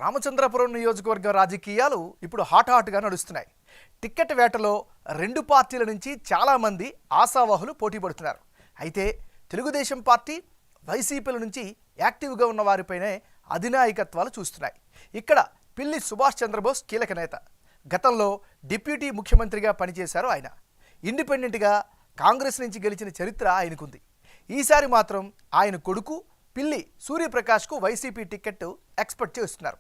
రామచంద్రపురం నియోజకవర్గ రాజకీయాలు ఇప్పుడు హాట్గా నడుస్తున్నాయి. టికెట్ వేటలో రెండు పార్టీల నుంచి చాలామంది ఆశావాహులు పోటీ పడుతున్నారు. అయితే తెలుగుదేశం పార్టీ, వైసీపీల నుంచి యాక్టివ్గా ఉన్న వారిపైనే అధినాయకత్వాలు చూస్తున్నాయి. ఇక్కడ పిల్లి సుభాష్ చంద్రబోస్ కీలక నేత. గతంలో డిప్యూటీ ముఖ్యమంత్రిగా పనిచేశారు ఆయన. ఇండిపెండెంట్గా కాంగ్రెస్ నుంచి గెలిచిన చరిత్ర ఆయనకుంది. ఈసారి మాత్రం ఆయన కొడుకు పిల్లి సూర్యప్రకాష్కు వైసీపీ టికెట్ ఎక్స్పెక్ట్ చేస్తున్నారు.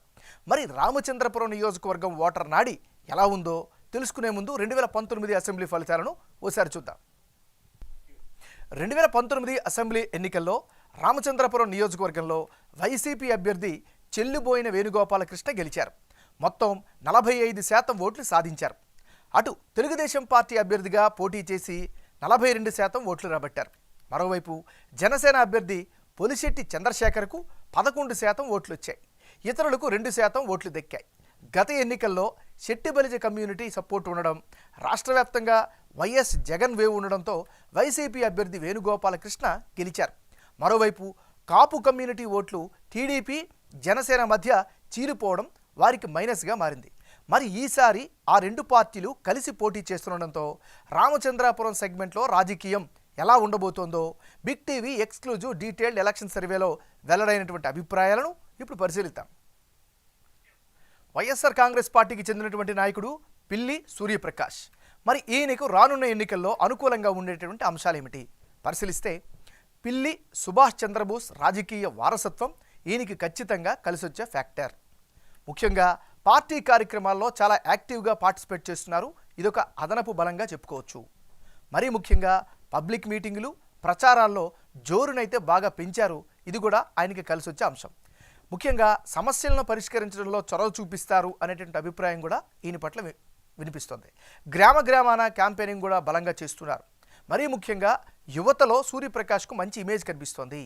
మరి రామచంద్రపురం నియోజకవర్గం ఓటర్ నాడి ఎలా ఉందో తెలుసుకునే ముందు 2019 అసెంబ్లీ ఫలితాలను ఓసారి చూద్దాం. 2019 అసెంబ్లీ ఎన్నికల్లో రామచంద్రపురం నియోజకవర్గంలో వైసీపీ అభ్యర్థి చెల్లుబోయిన వేణుగోపాలకృష్ణ గెలిచారు. మొత్తం 45% ఓట్లు సాధించారు. అటు తెలుగుదేశం పార్టీ అభ్యర్థిగా పోటీ చేసి 42% ఓట్లు రాబట్టారు. మరోవైపు జనసేన అభ్యర్థి పొలిశెట్టి చంద్రశేఖర్కు 11% ఓట్లు వచ్చాయి. ఇతరులకు 2% ఓట్లు దక్కాయి. గత ఎన్నికల్లో శెట్టిబలిజ కమ్యూనిటీ సపోర్ట్ ఉండడం, రాష్ట్ర వ్యాప్తంగా వైఎస్ జగన్ వేవ్ ఉండడంతో వైసీపీ అభ్యర్థి వేణుగోపాలకృష్ణ గెలిచారు. మరోవైపు కాపు కమ్యూనిటీ ఓట్లు టీడీపీ, జనసేన మధ్య చీలిపోవడం వారికి మైనస్గా మారింది. మరి ఈసారి ఆ రెండు పార్టీలు కలిసి పోటీ చేస్తుండడంతో రామచంద్రాపురం సెగ్మెంట్లో రాజకీయం ఎలా ఉండబోతోందో big TV exclusive detailed election సర్వేలో వెల్లడైనటువంటి అభిప్రాయాలను ఇప్పుడు పరిశీలిద్దాం. వైఎస్ఆర్ కాంగ్రెస్ పార్టీకి చెందినటువంటి నాయకుడు పిల్లి సూర్యప్రకాష్. మరి ఈయనకు రానున్న ఎన్నికల్లో అనుకూలంగా ఉండేటువంటి అంశాలు ఏమిటి పరిశీలిస్తే, పిల్లి సుభాష్ చంద్రబోస్ రాజకీయ వారసత్వం ఈయనకి ఖచ్చితంగా కలిసొచ్చే ఫ్యాక్టర్. ముఖ్యంగా పార్టీ కార్యక్రమాల్లో చాలా యాక్టివ్గా పార్టిసిపేట్ చేస్తున్నారు. ఇదొక అదనపు బలంగా చెప్పుకోవచ్చు. మరీ ముఖ్యంగా పబ్లిక్ మీటింగులు, ప్రచారాల్లో జోరునైతే బాగా పెంచారు. ఇది కూడా ఆయనకి కలిసొచ్చే అంశం. ముఖ్యంగా సమస్యలను పరిష్కరించడంలో చొరవ చూపిస్తారు అనేటువంటి అభిప్రాయం కూడా ఈయన పట్ల వినిపిస్తుంది. గ్రామాన క్యాంపెయినింగ్ కూడా బలంగా చేస్తున్నారు. మరీ ముఖ్యంగా యువతలో సూర్యప్రకాష్కు మంచి ఇమేజ్ కనిపిస్తోంది.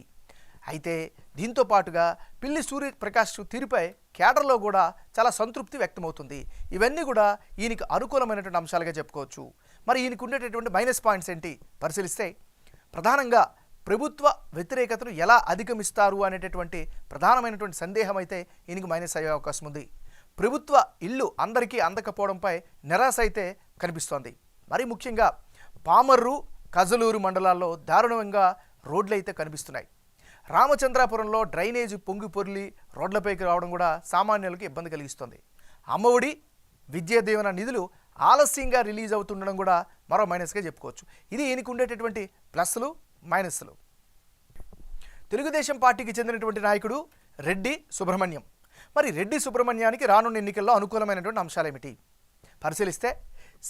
అయితే దీంతో పాటుగా పిల్లి సూర్యప్రకాష్ తీరుపై కేడర్లో కూడా చాలా సంతృప్తి వ్యక్తమవుతుంది. ఇవన్నీ కూడా ఈయనకు అనుకూలమైనటువంటి అంశాలుగా చెప్పుకోవచ్చు. మరి ఈయనకు ఉండేటటువంటి మైనస్ పాయింట్స్ ఏంటి పరిశీలిస్తే, ప్రధానంగా ప్రభుత్వ వ్యతిరేకతను ఎలా అధిగమిస్తారు అనేటటువంటి ప్రధానమైనటువంటి సందేహం అయితే ఈయనకు మైనస్ అయ్యే అవకాశం ఉంది. ప్రభుత్వ ఇల్లు అందరికీ అందకపోవడంపై నిరాశ అయితే కనిపిస్తోంది. మరి ముఖ్యంగా పామర్రు, కజలూరు మండలాల్లో దారుణంగా రోడ్లు అయితే కనిపిస్తున్నాయి. రామచంద్రాపురంలో డ్రైనేజీ పొంగి పొర్లి రోడ్లపైకి రావడం కూడా సామాన్యులకు ఇబ్బంది కలిగిస్తుంది. అమ్మఒడి, విద్యా దీవెన నిధులు ఆలస్యంగా రిలీజ్ అవుతుండడం కూడా మరో మైనస్గా చెప్పుకోవచ్చు. ఇది ఈయనకు ఉండేటటువంటి ప్లస్లు, మైనస్లు. తెలుగుదేశం పార్టీకి చెందినటువంటి నాయకుడు రెడ్డి సుబ్రహ్మణ్యం. మరి రెడ్డి సుబ్రహ్మణ్యానికి రానున్న ఎన్నికల్లో అనుకూలమైనటువంటి అంశాలు ఏమిటి పరిశీలిస్తే,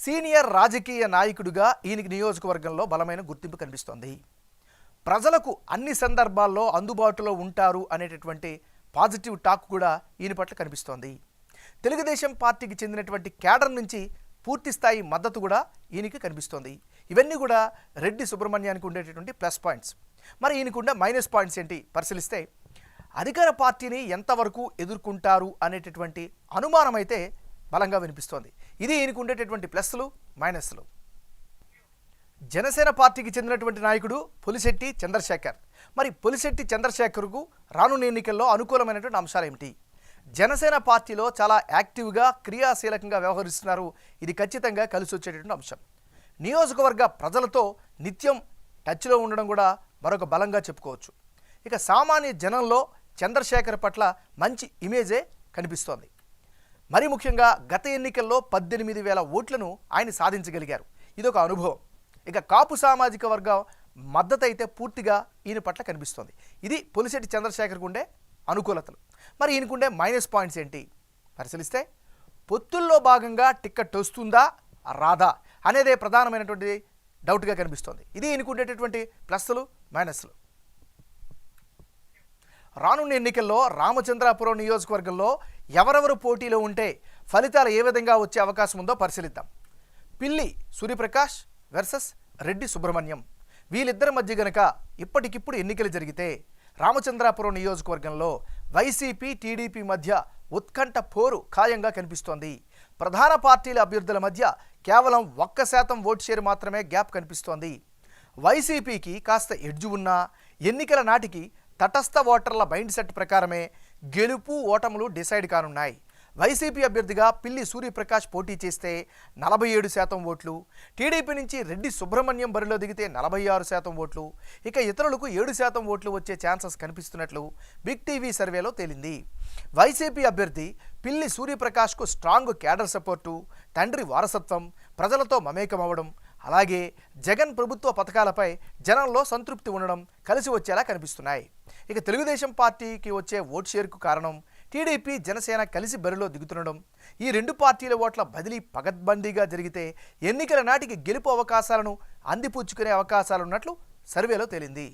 సీనియర్ రాజకీయ నాయకుడిగా ఈయనకి నియోజకవర్గంలో బలమైన గుర్తింపు కనిపిస్తోంది. ప్రజలకు అన్ని సందర్భాల్లో అందుబాటులో ఉంటారు అనేటటువంటి పాజిటివ్ టాక్ కూడా ఈయన పట్ల కనిపిస్తోంది. తెలుగుదేశం పార్టీకి చెందినటువంటి కేడర్ నుంచి పూర్తి స్థాయి మద్దతు కూడా ఈయనకి కనిపిస్తోంది. ఇవన్నీ కూడా రెడ్డి సుబ్రహ్మణ్యానికి ఉండేటటువంటి ప్లస్ పాయింట్స్. మరి ఈయనకుండే మైనస్ పాయింట్స్ ఏంటి పరిశీలిస్తే, అధికార పార్టీని ఎంతవరకు ఎదుర్కొంటారు అనేటటువంటి అనుమానం అయితే బలంగా వినిపిస్తోంది. ఇది ఈయనకు ఉండేటటువంటి ప్లస్లు, మైనస్లు. జనసేన పార్టీకి చెందినటువంటి నాయకుడు పొలిశెట్టి చంద్రశేఖర్. మరి పొలిశెట్టి చంద్రశేఖర్కు రానున్న ఎన్నికల్లో అనుకూలమైనటువంటి అంశాలు ఏమిటి? జనసేన పార్టీలో చాలా యాక్టివ్గా, క్రియాశీలకంగా వ్యవహరిస్తున్నారు. ఇది ఖచ్చితంగా కలిసి వచ్చేటటువంటి అంశం. నియోజకవర్గ ప్రజలతో నిత్యం టచ్లో ఉండడం కూడా మరొక బలంగా చెప్పుకోవచ్చు. ఇక సామాన్య జనంలో చంద్రశేఖర్ పట్ల మంచి ఇమేజే కనిపిస్తోంది. మరి ముఖ్యంగా గత ఎన్నికల్లో 18,000 ఓట్లను ఆయన సాధించగలిగారు. ఇదొక అనుభవం. ఇక కాపు సామాజిక వర్గం మద్దతు అయితే పూర్తిగా ఈయన పట్ల కనిపిస్తోంది. ఇది పొలిశెట్టి చంద్రశేఖర్కు ఉండే అనుకూలతలు. మరి ఈయనకుండే మైనస్ పాయింట్స్ ఏంటి పరిశీలిస్తే, పొత్తుల్లో భాగంగా టికెట్ వస్తుందా రాదా అనేదే ప్రధానమైనటువంటి డౌట్గా కనిపిస్తోంది. ఇది ఈయనకుండేటటువంటి ప్లస్లు, మైనస్లు. రానున్న ఎన్నికల్లో రామచంద్రాపురం నియోజకవర్గంలో ఎవరెవరు పోటీలో ఉంటే ఫలితాలు ఏ విధంగా వచ్చే అవకాశం ఉందో పరిశీలిద్దాం. పిల్లి సూర్యప్రకాష్ వర్సెస్ రెడ్డి సుబ్రహ్మణ్యం. వీళ్ళిద్దరి మధ్య గనక ఇప్పటికిప్పుడు ఎన్నికలు జరిగితే రామచంద్రాపురం నియోజకవర్గంలో వైసీపీ, టీడీపీ మధ్య ఉత్కంఠ పోరు ఖాయంగా కనిపిస్తోంది. ప్రధాన పార్టీల అభ్యర్థుల మధ్య కేవలం 1% ఓటు షేర్ మాత్రమే గ్యాప్ కనిపిస్తోంది. వైసీపీకి కాస్త ఎడ్జు ఉన్నా ఎన్నికల నాటికి తటస్థ ఓటర్ల మైండ్ సెట్ ప్రకారమే గెలుపు ఓటములు డిసైడ్ కానున్నాయి. వైసీపీ అభ్యర్థిగా పిల్లి సూర్యప్రకాష్ పోటీ చేస్తే 47% ఓట్లు, టీడీపీ నుంచి రెడ్డి సుబ్రహ్మణ్యం బరిలో దిగితే 46% ఓట్లు, ఇక ఇతరులకు 7% ఓట్లు వచ్చే ఛాన్సెస్ కనిపిస్తున్నట్లు బిగ్ టీవీ సర్వేలో తేలింది. వైసీపీ అభ్యర్థి పిల్లి సూర్యప్రకాష్కు స్ట్రాంగ్ క్యాడర్ సపోర్టు, తండ్రి వారసత్వం, ప్రజలతో మమేకమవ్వడం, అలాగే జగన్ ప్రభుత్వ పథకాలపై జనంలో సంతృప్తి ఉండడం కలిసి వచ్చేలా కనిపిస్తున్నాయి. ఇక తెలుగుదేశం పార్టీకి వచ్చే ఓట్ షేర్కు కారణం టీడీపీ జనసేన కలిసి బరిలో దిగుతుండడం. ఈ రెండు పార్టీల ఓట్ల బదిలీ పగడ్బందీగా జరిగితే ఎన్నికల నాటికి గెలుపు అవకాశాలను అందిపుచ్చుకునే అవకాశాలున్నట్లు సర్వేలో తేలింది.